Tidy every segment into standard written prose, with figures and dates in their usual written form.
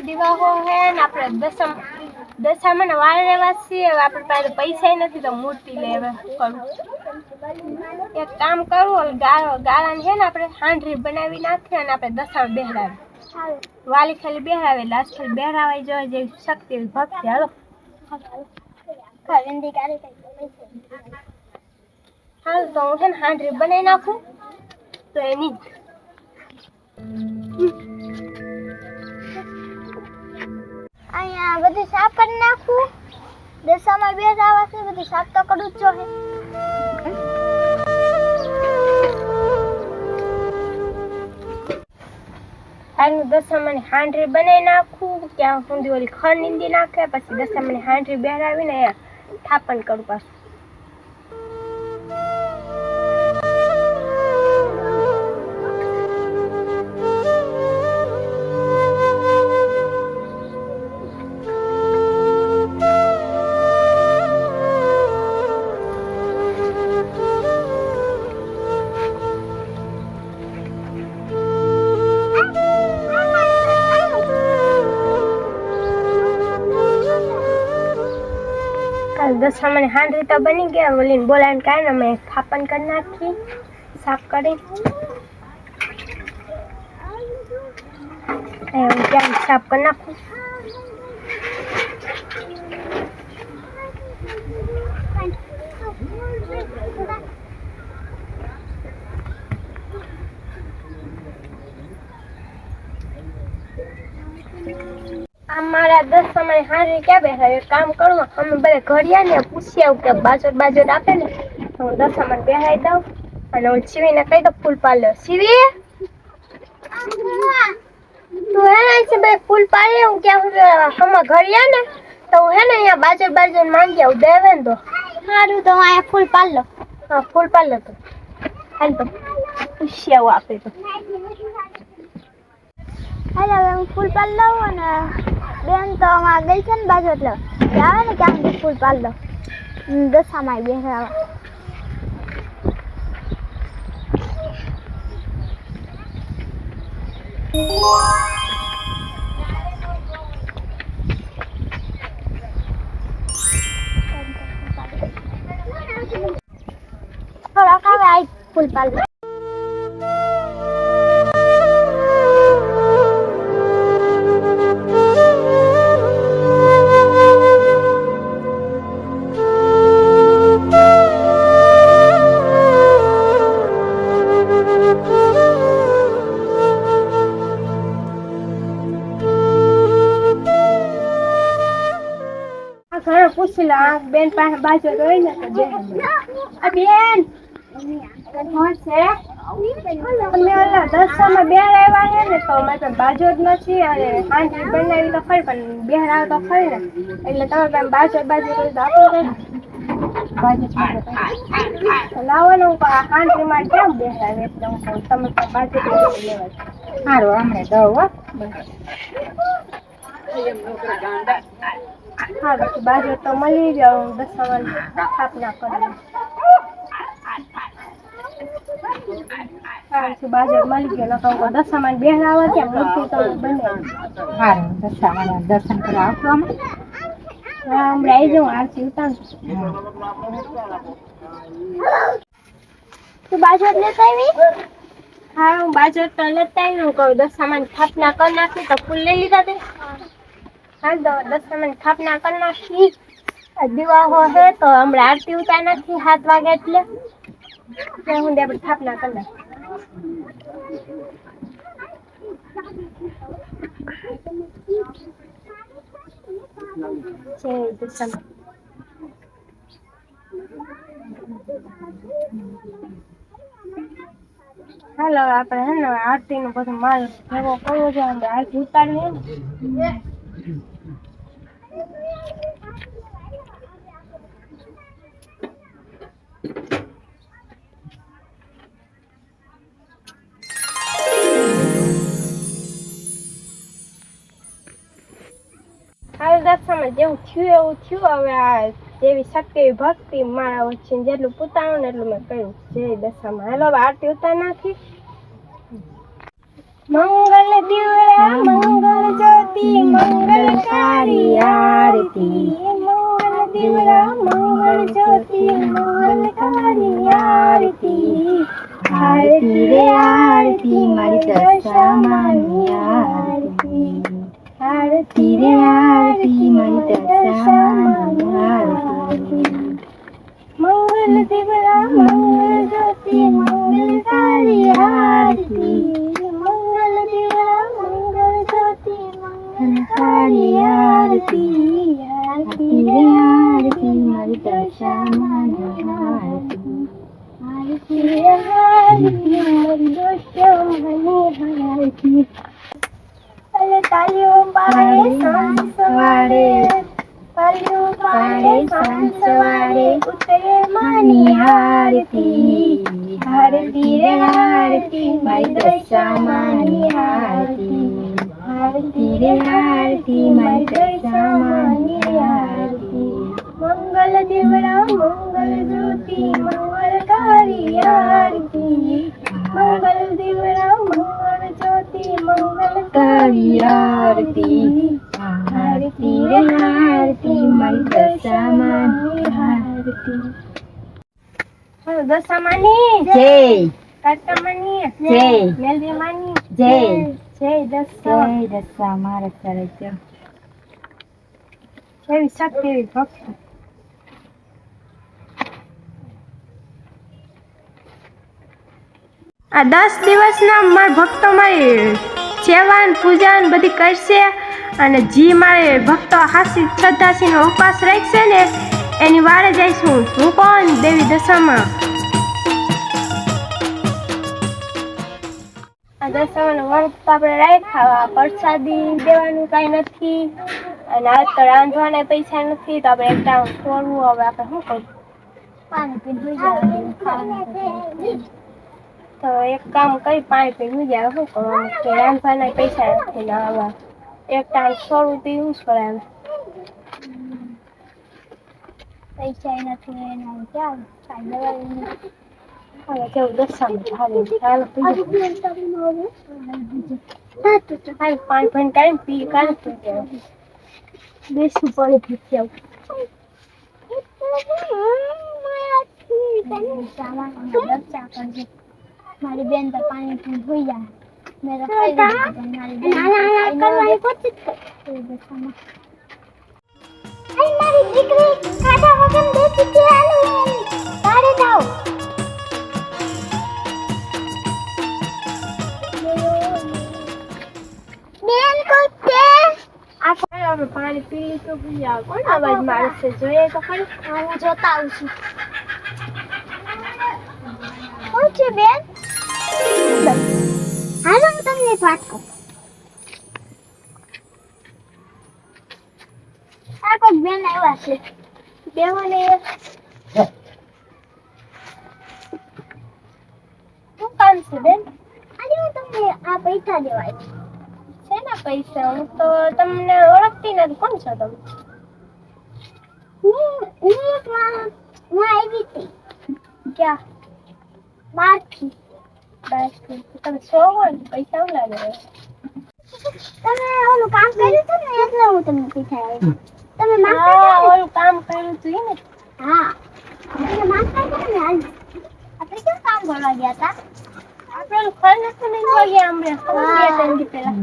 દિવાહો હે ને આપણે દશામાં વાર લેવા છીએ. આપણે પાસે પૈસા નથી તો મૂર્તિ લેવા કરું. એક કામ કરવું, ગાળા છે ને આપણે હાંડરી બનાવી નાખીએ અને આપણે દશામાં બેહરાવી. વાલી ખાલી બેહરાવે એટલે આજ ખાલી બેહરાવાઈ જોઈએ જેવી શક્તિ ભક્તિ. હાલો હાલ તો હું છે ને હાંડરી બનાવી નાખું તો એની અહીંયા બધી સાફ કરી નાખું. દશામાં બેહરાવા છે, બધી સાફ તો કરવું જ જોઈએ. દશામાં હાંડરી બનાવી નાખું. ત્યાં સુધી ઓલી ખડ નીંદી નાખે, પછી દશામાં હાંડરી બેહરાવીને થાપણ કરું પાછું. દશામાં હાંડરી તો બની ગયા. ઓલીને બોલાવીને કાંઈ ને મેં થાપણ કરી નાખી સાફ કરી. ત્યાં સાફ કરી નાખું. અમારા દશામાં હાંડરી ક્યાં બેઠા? એક કામ કરું, અમે બધા ઘડિયા ને પૂછી આવું કે બાજુ આપે ને તો હું દશામાં બેહાઈ દઉં અને હું શિવીને કહી દઉં ફૂલ પાર્લર. શિવી તું હે ને છે ભાઈ ફૂલ પાડી. હું ક્યાં હમણાં ઘડિયા ને તો હું હે ને અહીંયા બાજુ માંગી આવું દેવે ને તો સારું, તો અહીંયા ફૂલ પાર્લર. હા ફૂલ પાર્લર તો હાલ તો પૂછી આવું આપે તો. હાલ હવે હું ફૂલ પાર્લર લઉં અને બેન તો અમારા ગઈ છે ને બાજુ, એટલે આવે ને ક્યાં ફૂલ પાર્લર દશામાં બેહરાવા. થોડાક આવે આ ફૂલ પાર્લર. પૂછી લો બેન પાસે બાજુ હોય ને તો બેન બેન દશામાં બેહરાવ્યા છે ને તો મારી પાસે બાજુ જ નથી અને હાંડરી બનાવી તો ખરી પણ બેહરાવ તો ખરી ને એટલે તમે બાજુ કરી તો આપણું બાજુ લાવો ને હું હાંડરીમાં કેમ બેહરાવે એટલે હું કહું તમે બાજુ લેવા. સારું અમને દઉં. હા બાજુ તો મળી જાઉં દશામાં સ્થાપના કરી. બાજુ મળી ગયો કહું દશામાં બેહરાવા કે મૂર્તિ તો બને. સારું દશામાં દર્શન કરવા આવશો અમે. હા હમણાં આવી જાઉં આરતી ઉતારું. તું બાજુ જ લેતા આવી? હા હું બાજુ તો લેતા આવી. હું કહું દશામાં સ્થાપના કરી નાખી તો ફૂલ લઈ લીધા તે. હા દશામાં સ્થાપના કરી નાખી. દિવાહો હે તો હમણાં આરતી ઉતાર નાખી 7 વાગે એટલે ત્યાં હું આપણે સ્થાપના કરી નાખી. જય દશામાં. હાલો આપણે હે ને આરતી નું બધું માલ ભેગો કરવો છે. આરતી ઉતારવી ને દશામાં જેવું થયું એવું થયું. હવે આ જેવી શક્તિ એવી ભક્તિ મારા વચ્ચે જેટલું પૂતાણું ને એટલું મેં કર્યું. જય દશામાં. હાલો આરતી ઉતાર નાખી. મંગલ દીવડા મંગલ જ્યોતિ મંગલકારી આરતી મંગલ દીવડા મંગલ જ્યોતિ મંગલકારી આરતી આરતી રે આરતી મારી દશામાની આરતી આરતી રે આરતી મારી દશામાની આરતી મંગલ દીવડા મંગલ જ્યોતિ મંગલકારી આરતી મંગલ દીવડા મંગલ જ્યોતિ મંગલકારી આરતી આરતી રે આરતી મારી દશામાની આરતી આરતી રે આરતી મારી દશામાની આરતી અલે તાલીઓ પાડે સાંજ સવારે તાલીઓ પાડે સાંજ સવારે ઉતરે માની આરતી આરતી રે આરતી મારી દશામાની આરતી આરતી રે આરતી મારી દશામાની આરતી મંગલ દીવડા મંગલ જ્યોતિ મંગલકારી આરતી મંગલ દીવડા મંગલ જ્યોતિ મંગલકારી આરતી આરતી રે આરતી મારી દશામાની આરતી દશામાની જય કાટમાની જય મેલડીમાની જય જય દશા જય દશા મારા સરસ એવી શક્તિ એવી ભક્તિ આ 10 દિવસના મારા ભક્તો મારી સેવા ને પૂજા ને બધી કરશે અને જી મારે ભક્તો હાસી શ્રદ્ધાસીનો ઉપવાસ રાખશે ને એની વારે જઈશું હું કોણ દેવી દશામાં આ દશામાનો વ્રત તો આપણે રાખ્યા પ્રસાદી દેવાનું કાંઈ નથી અને આજ તો રાંધવાના પૈસા નથી તો આપણે એક ટાણું છોડવું હવે આપણે શું કરવું પાણી પીને તો એક કામ કરી પાણી પીને જાય શું કરવાનું કે રાંધવાના પૈસા નથી ને આવા એક ટાણું છોડવું તો એવું જ કરાવે પૈસા નથી એના ક્યાં કાંઈ દવા હવે કેવું દશામાં હાલ પાણી ભરીને કાઢીને પી કાઢી બેસવું પડે ભૂખ્યા મારી બેન તો પાણી પીને ભૂઈ જાય મારી દીકરી ખાધા વગર બેસી છે તારે જાઓ બેન કોતે આપણે પાણી પી લીધું ભૂલ્યા કોણ અવાજ મારશે જોઈએ તો ખરી હું જોતા આવું છું કોણ છે બેન હાલો હું તમને એક વાત કહું આ કોઈ બેન આવ્યા છે બેહોને શું કામ છે બેન આજે હું તમને આ પૈસા દેવા આવી શેના પૈસા હું તો તમને ઓળખતી નથી કોણ છો તમે હું આવી હતી ક્યાં બહારથી બસ તમે છો કોણ પૈસા હું લાગે તમે ઓલું કામ કર્યું હતું ને એટલે હું તમને પૈસા આવી તમે માફ હા કરી ઓલું કામ કર્યું હતું ઈ ને હા તમે માફ કરી ને હાલ આપણે કેમ કામ કરવા ગયા હતા આપણે ઓલું ખર નતું નહીં વાગ્યા હમણાં ખબર બે ત્રણ દી પહેલા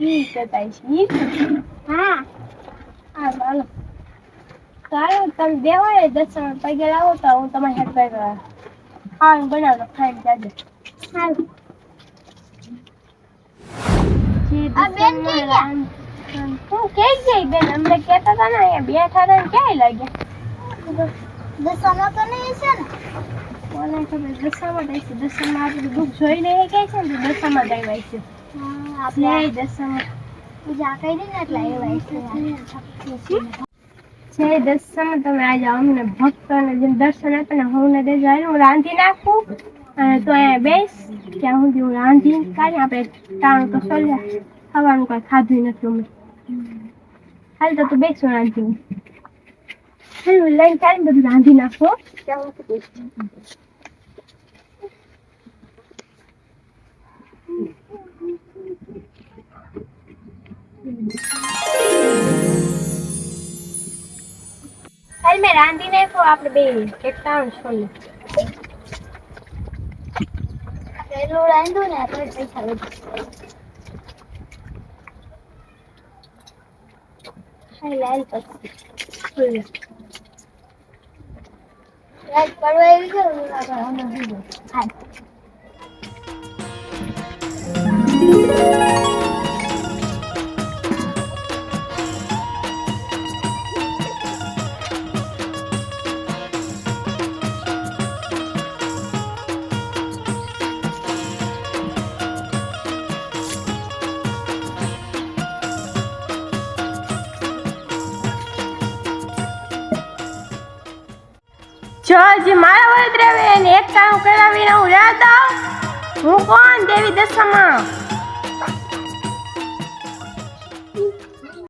ઈ કરતા ઈ હા હા હાલો સારું તમે દેવો એ દર્શન પગે લાવો તો હું તમારી હાથ પગે ખાવાનું બનાવો ખાઈને જાજો સારું આ બેન હું કે ગઈ બેન અમને કહેતા હતા ને અહીંયા બેઠા હતા ને ક્યાંય લાગ્યા દસમાં તો નહીં છે ને મને ખબર દશામાં જ છે દશામાં આપણે બુક જોઈને એ કહે છે ને દશામાં જ આવ્યા છે આપણે દશામાં પૂજા કરી ને એટલે આવ્યા છે જય દશામાં તમે આજે અમને ભક્તોને જેમ દર્શન આપે ને હું ને દેજો હું રાંધી નાખું અને તો અહીંયા બેસ ત્યાં સુધી હું રાંધી કાઢી આપણે ટાણું તો સોલ્યા ખાવાનું કાંઈ ખાધું નથી અમે હાલ તો તું બેસો રાંધી હાલ લઈને કાઢીને બધું રાંધી નાખો ત્યાં હું બેસ હાલ મેં રાંધી નાખ્યો, આપણે બે એકટાણું છોલે. એટલું રાંધ્યું ને તો પૈસા વધુ. હાલ હાલ પછી છોલે. રાત પડવા એવી છે ને આપણે અમે બીજું હાલ. જો હજી મારા વળત રહે ને એક કામ કરાવીને હું રાહ દઉં. હું કોણ દેવી દશામાં